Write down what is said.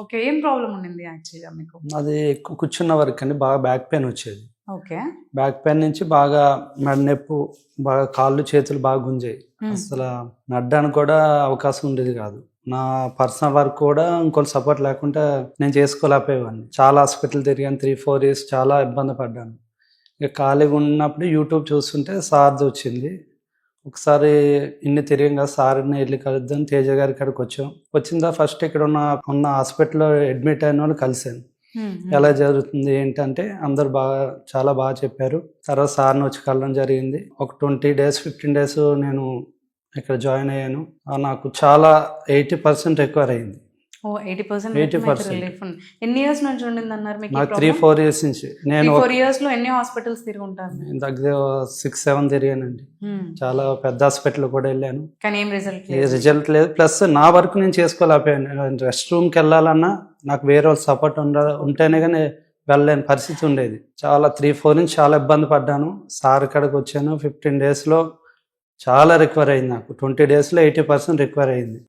Okay. ఏం problem ఉండింది యాక్చువల్‌గా మీకు? అది ఎక్కువ కూర్చున్న వరకు అండి బాగా బ్యాక్ పెయిన్ వచ్చేది. ఓకే. బ్యాక్ పెయిన్ నుంచి బాగా మెడ నొప్పు, బాగా కాళ్ళు చేతులు బాగా గుంజేయి. అసలు నడడానికి కూడా అవకాశం ఉండేది కాదు. నా పర్సనల్ వర్క్ కూడా ఇంకోటి సపోర్ట్ లేకుండా నేను చేసుకోలేకపోయేవాడిని. చాలా హాస్పిటల్ తిరిగాను. 3-4 ఇయర్స్ చాలా ఇబ్బంది పడ్డాను. ఇక ఖాళీగా ఉన్నప్పుడు యూట్యూబ్ చూస్తుంటే సార్ది వచ్చింది. ఒకసారి ఇన్ని తిరిగాం కదా, సార్ని వెళ్ళి కలుద్దాం తేజ గారి కాడికి వచ్చాం. వచ్చిందా ఫస్ట్ ఇక్కడ ఉన్న హాస్పిటల్లో అడ్మిట్ అయిన వాళ్ళు కలిశాను. ఎలా జరుగుతుంది ఏంటంటే అందరు చాలా బాగా చెప్పారు. తర్వాత సార్ని వచ్చి కలవడం జరిగింది. ఒక 20 డేస్ 15 డేస్ నేను ఇక్కడ జాయిన్ అయ్యాను. నాకు చాలా 80% రికవర్ అయింది. ఓహ్! 80% 80%. రిలీఫ్ ఉంది. ఎన్ని ఇయర్స్ నుంచి ఉండిందన్నారు మీకు ఈ నాకు ప్రాబ్లమ్? 3-4 ఇయర్స్ నుంచి నేను 3-4 ఇయర్స్‌లో ఎన్ని హాస్పిటల్స్ తిరుగుంటారు మీరు? దగ్గర 6-7 తిరిగానండి. చాలా పెద్ద హాస్పిటల్ కూడా వెళ్ళాను. కానీ ఏం రిజల్ట్ ఏ లేదు. రిజల్ట్ లేదు. ప్లస్ నా వర్క్ నేను చేసుకోలేకపోయాను. రెస్ట్ రూమ్కి వెళ్ళాలన్నా నాకు వేరే వాళ్ళు సపోర్ట్ ఉంటేనే కానీ వెళ్ళలేని పరిస్థితి ఉండేది. చాలా 3-4 నుంచి చాలా ఇబ్బంది పడ్డాను. సార్ కాడికి వచ్చాను. 15 డేస్లో చాలా రికవర్ అయింది. నాకు 20 డేస్లో 80% రికవర్ అయింది.